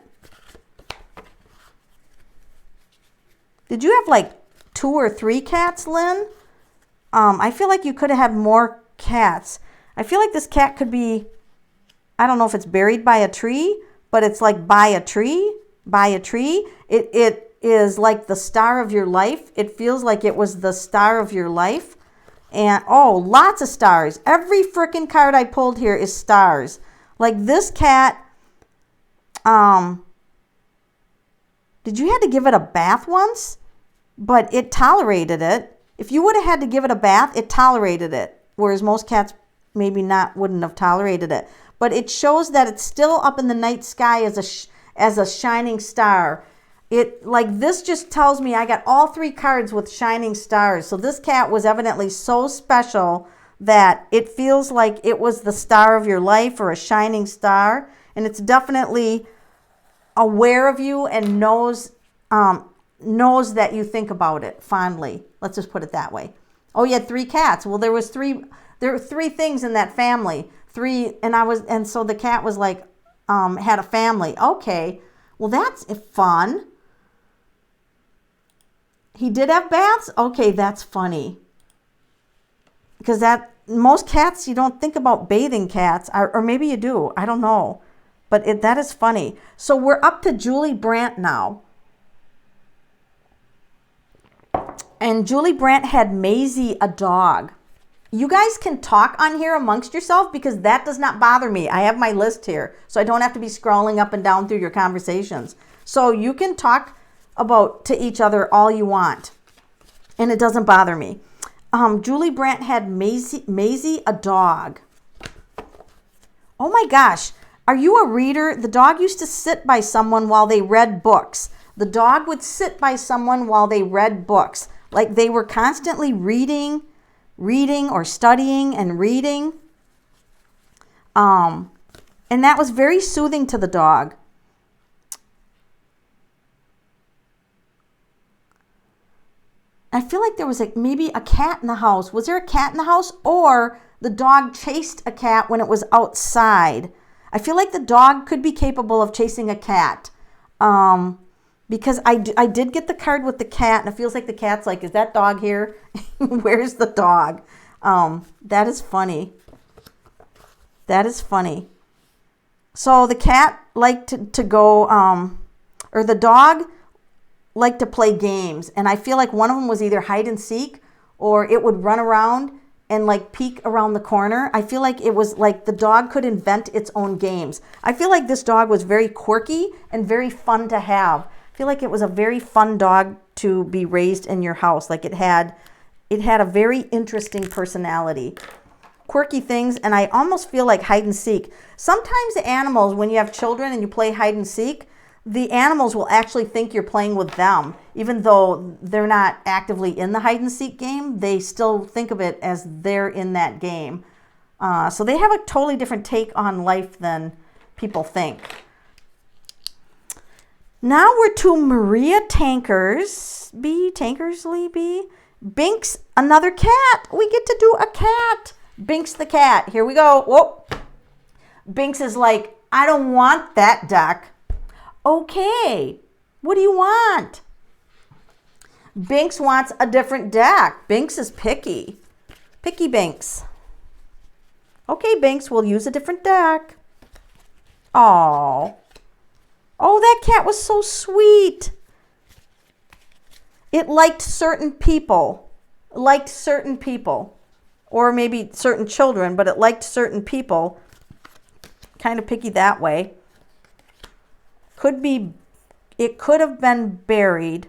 Did you have like 2 or 3 cats, Lynn? I feel like you could have had more cats. I feel like this cat could be, I don't know if it's buried by a tree, but it's like by a tree. It is like the star of your life. It feels like it was the star of your life. And lots of stars. Every freaking card I pulled here is stars. Like this cat, did you have to give it a bath once? But it tolerated it. If you would have had to give it a bath, it tolerated it. Whereas most cats maybe wouldn't have tolerated it. But it shows that it's still up in the night sky as a shining star. This just tells me I got all 3 cards with shining stars. So this cat was evidently so special that it feels like it was the star of your life or a shining star. And it's definitely aware of you and knows that you think about it fondly. Let's just put it that way. Oh, you had 3 cats. Well, there were 3 things in that family. 3, and so the cat was like, had a family. Okay. Well, that's fun. He did have baths? Okay, that's funny. Because most cats, you don't think about bathing cats, or maybe you do. I don't know. But that is funny. So we're up to Julie Brandt now. And Julie Brandt had Maisie, a dog. You guys can talk on here amongst yourself because that does not bother me. I have my list here, so I don't have to be scrolling up and down through your conversations. So you can talk to each other all you want, and it doesn't bother me. Julie Brandt had Maisie, a dog. Oh my gosh. Are you a reader? The dog used to sit by someone while they read books. The dog would sit by someone while they read books. Like they were constantly reading or studying and reading. And that was very soothing to the dog. I feel like there was maybe a cat in the house. Was there a cat in the house? Or the dog chased a cat when it was outside. I feel like the dog could be capable of chasing a cat. Because I did get the card with the cat, and it feels like the cat's like, is that dog here? Where's the dog? That is funny. That is funny. So the cat liked to go, or the dog liked to play games. And I feel like one of them was either hide and seek, or it would run around and like peek around the corner. I feel like it was like the dog could invent its own games. I feel like this dog was very quirky and very fun to have. I feel like it was a very fun dog to be raised in your house. Like it had a very interesting personality. Quirky things, and I almost feel like hide and seek. Sometimes the animals, when you have children and you play hide and seek, the animals will actually think you're playing with them. Even though they're not actively in the hide and seek game, they still think of it as they're in that game. So they have a totally different take on life than people think. Now we're to Maria Tankersley B. Binks, another cat. We get to do a cat. Binks the cat. Here we go. Whoa. Binks is like, I don't want that duck. Okay, what do you want? Binks wants a different deck. Binks is picky. Picky Binks. Okay, Binks, we'll use a different deck. Oh, that cat was so sweet. It liked certain people. Or maybe certain children, but it liked certain people. Kind of picky that way. It could have been buried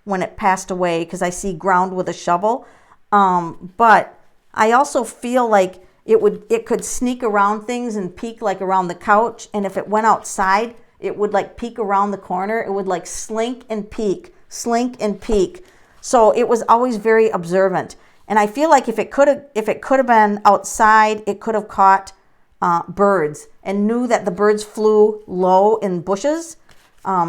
when it passed away because I see ground with a shovel. But I also feel like it could sneak around things and peek like around the couch. And if it went outside, it would like peek around the corner. It would like slink and peek. So it was always very observant. And I feel like if it could have been outside, it could have caught birds and knew that the birds flew low in bushes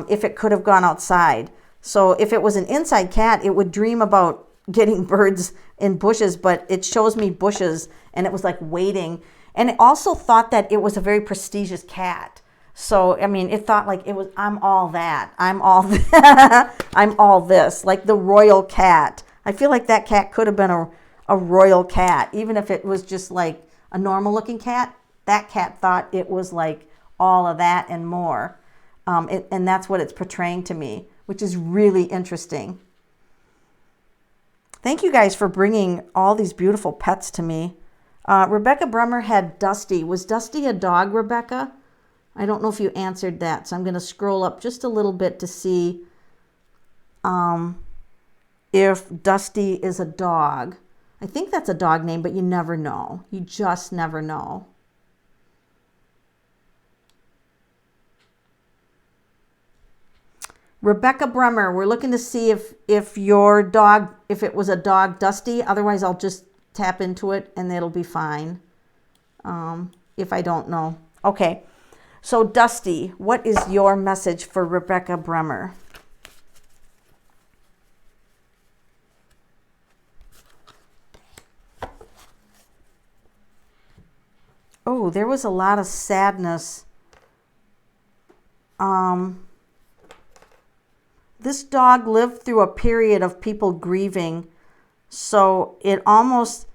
if it could have gone outside. So if it was an inside cat, it would dream about getting birds in bushes, but it shows me bushes and it was like waiting. And it also thought that it was a very prestigious cat. So, I mean, it thought like it was, I'm all that. I'm all that. I'm all this, like the royal cat. I feel like that cat could have been a royal cat, even if it was just like a normal looking cat. That cat thought it was like all of that and more. And that's what it's portraying to me, which is really interesting. Thank you guys for bringing all these beautiful pets to me. Rebecca Bremer had Dusty. Was Dusty a dog, Rebecca? I don't know if you answered that, so I'm going to scroll up just a little bit to see if Dusty is a dog. I think that's a dog name, but you never know. You just never know. Rebecca Bremer, we're looking to see if your dog, if it was a dog, Dusty. Otherwise, I'll just tap into it and it'll be fine. If I don't know. Okay. So Dusty, what is your message for Rebecca Bremer? Oh, there was a lot of sadness. This dog lived through a period of people grieving. So it almost,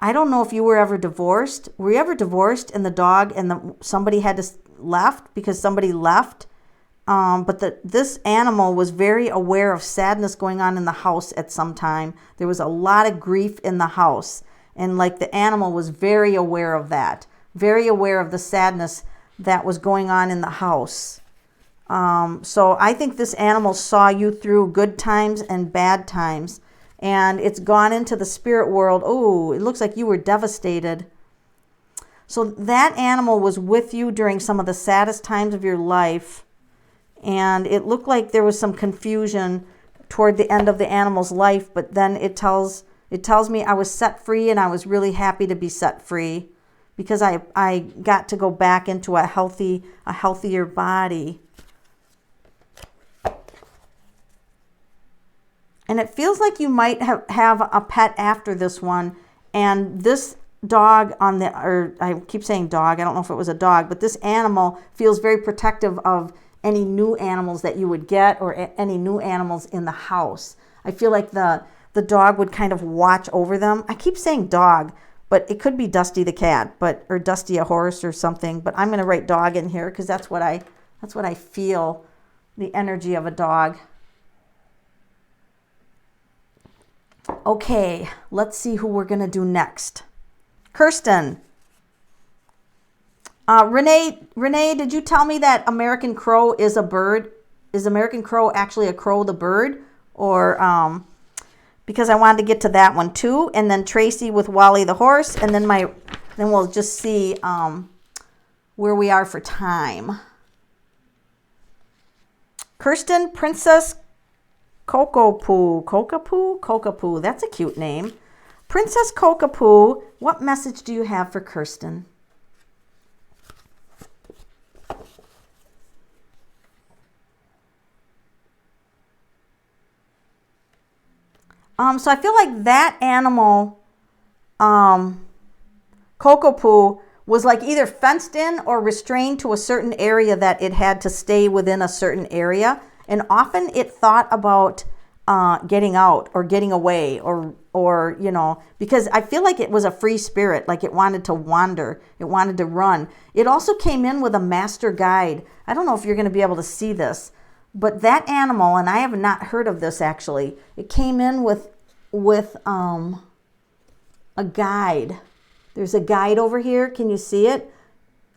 I don't know if you were ever divorced. Were you ever divorced and the dog and somebody had to left because somebody left? But this animal was very aware of sadness going on in the house at some time. There was a lot of grief in the house. And like the animal was very aware of that. Very aware of the sadness that was going on in the house. So I think this animal saw you through good times and bad times. And it's gone into the spirit world. Oh, it looks like you were devastated. So that animal was with you during some of the saddest times of your life. And it looked like there was some confusion toward the end of the animal's life. But then it tells me I was set free, and I was really happy to be set free because I got to go back into a healthier body. And it feels like you might have a pet after this one. And this dog or I keep saying dog, I don't know if it was a dog, but this animal feels very protective of any new animals that you would get or any new animals in the house. I feel like the dog would kind of watch over them. I keep saying dog, but it could be Dusty the cat, or Dusty a horse or something. But I'm going to write dog in here because that's what I feel, the energy of a dog. Okay, let's see who we're going to do next. Kirsten. Renee, did you tell me that American Crow is a bird? Is American Crow actually a crow the bird? Or because I wanted to get to that one too. And then Tracy with Wally the horse. And then we'll just see where we are for time. Kirsten, Princess Kokapoo, that's a cute name. Princess Kokapoo, what message do you have for Kirsten? So I feel like that animal, Kokapoo, was like either fenced in or restrained to a certain area that it had to stay within a certain area. And often it thought about getting out or getting away or because I feel like it was a free spirit, like it wanted to wander, it wanted to run. It also came in with a master guide. I don't know if you're going to be able to see this, but that animal, and I have not heard of this actually, it came in with a guide. There's a guide over here. Can you see it?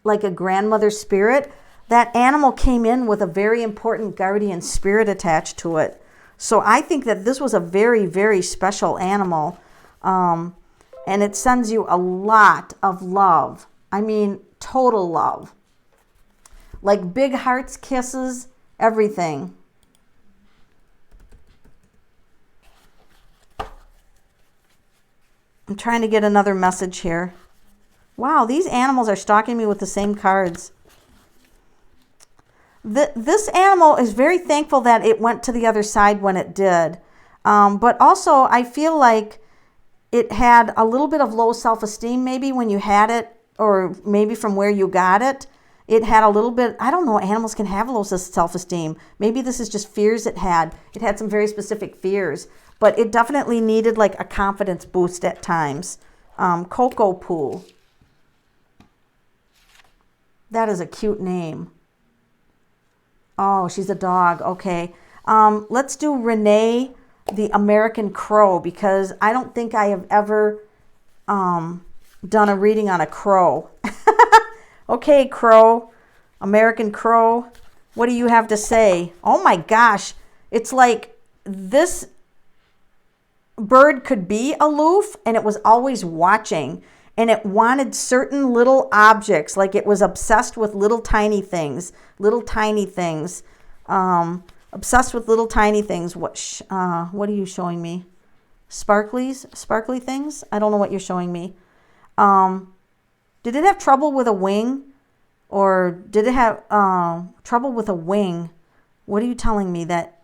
Like a grandmother spirit. That animal came in with a very important guardian spirit attached to it. So I think that this was a very, very special animal. And it sends you a lot of love. I mean, total love. Like big hearts, kisses, everything. I'm trying to get another message here. Wow, these animals are stalking me with the same cards. This animal is very thankful that it went to the other side when it did. But also, I feel like it had a little bit of low self-esteem maybe when you had it, or maybe from where you got it. It had a little bit, I don't know, animals can have low self-esteem. Maybe this is just fears it had. It had some very specific fears. But it definitely needed like a confidence boost at times. Cocoa Pool. That is a cute name. Oh, she's a dog. Okay. Let's do Renee, the American Crow, because I don't think I have ever done a reading on a crow. Okay, Crow, American Crow, what do you have to say? Oh my gosh. It's like this bird could be aloof and it was always watching. And it wanted certain little objects, like it was obsessed with little tiny things. Obsessed with little tiny things. What are you showing me? Sparkly things? I don't know what you're showing me. Did it have trouble with a wing? Or did it have trouble with a wing? What are you telling me? That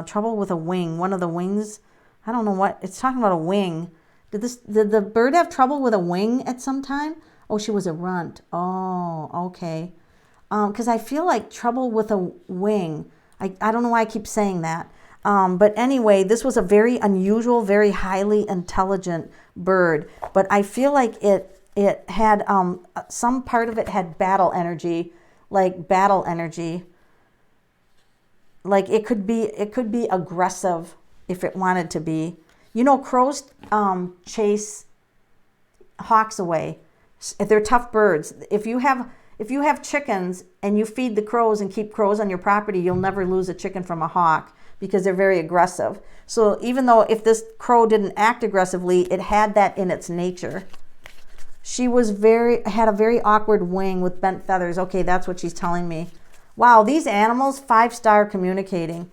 trouble with a wing, one of the wings? I don't know what. It's talking about a wing. Did the bird have trouble with a wing at some time? Oh, she was a runt. Oh, okay. Because I feel like trouble with a wing. I don't know why I keep saying that. But anyway, this was a very unusual, very highly intelligent bird. But I feel like it had some part of it had battle energy, like battle energy. Like it could be aggressive if it wanted to be. You know, crows chase hawks away. They're tough birds. If you have chickens and you feed the crows and keep crows on your property, you'll never lose a chicken from a hawk because they're very aggressive. So even though if this crow didn't act aggressively, it had that in its nature. She had a very awkward wing with bent feathers. Okay, that's what she's telling me. Wow, these animals, 5-star communicating.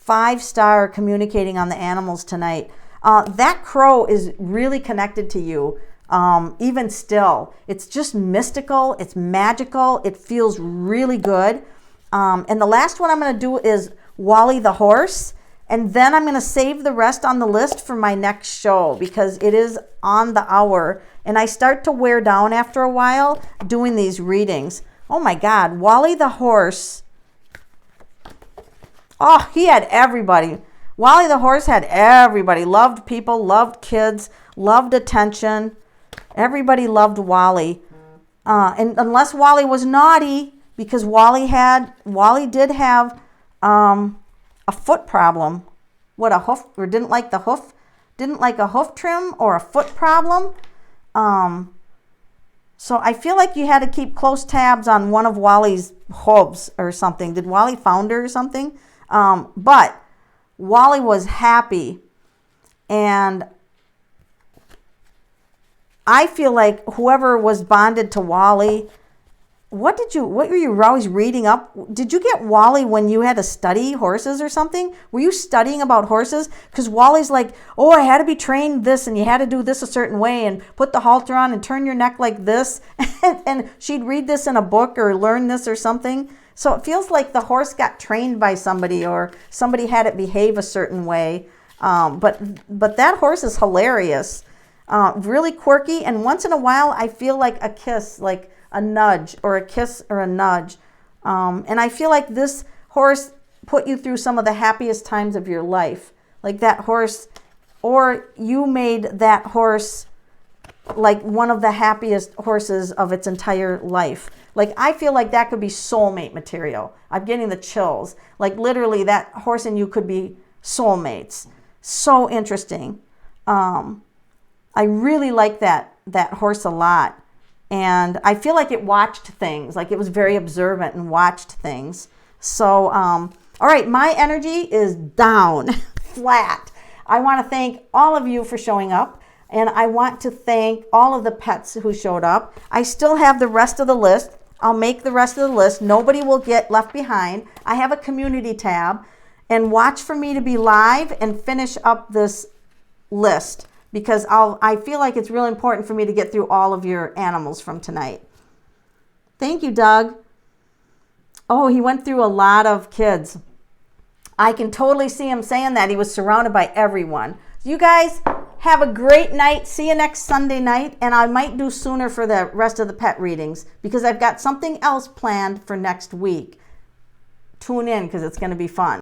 5-star communicating on the animals tonight. That crow is really connected to you. Even still, it's just mystical. It's magical. It feels really good. And the last one I'm going to do is Wally the horse. And then I'm going to save the rest on the list for my next show because it is on the hour. And I start to wear down after a while doing these readings. Oh my God, Wally the horse. Oh, he had everybody. Wally the horse had everybody. Loved people, loved kids, loved attention. Everybody loved Wally. And unless Wally was naughty, because Wally did have a foot problem. What, a hoof, or didn't like a hoof trim or a foot problem. So I feel like you had to keep close tabs on one of Wally's hooves or something. Did Wally founder or something? But Wally was happy, and I feel like whoever was bonded to Wally, what were you always reading up? Did you get Wally when you had to study horses or something? Were you studying about horses? Because Wally's like, oh, I had to be trained this, and you had to do this a certain way, and put the halter on and turn your neck like this. And she'd read this in a book or learn this or something. So it feels like the horse got trained by somebody, or somebody had it behave a certain way. But that horse is hilarious. Really quirky, and once in a while I feel like a kiss, like a nudge, or a kiss or a nudge. And I feel like this horse put you through some of the happiest times of your life. Like that horse, or you made that horse like one of the happiest horses of its entire life. Like I feel like that could be soulmate material. I'm getting the chills. Like literally that horse and you could be soulmates. So interesting. I really like that horse a lot. And I feel like it watched things, like it was very observant and watched things. So, all right, my energy is down, flat. I want to thank all of you for showing up. And I want to thank all of the pets who showed up. I still have the rest of the list. I'll make the rest of the list. Nobody will get left behind. I have a community tab. And watch for me to be live and finish up this list, because I feel like it's really important for me to get through all of your animals from tonight. Thank you, Doug. Oh, he went through a lot of kids. I can totally see him saying that. He was surrounded by everyone. You guys have a great night. See you next Sunday night. And I might do sooner for the rest of the pet readings because I've got something else planned for next week. Tune in because it's going to be fun.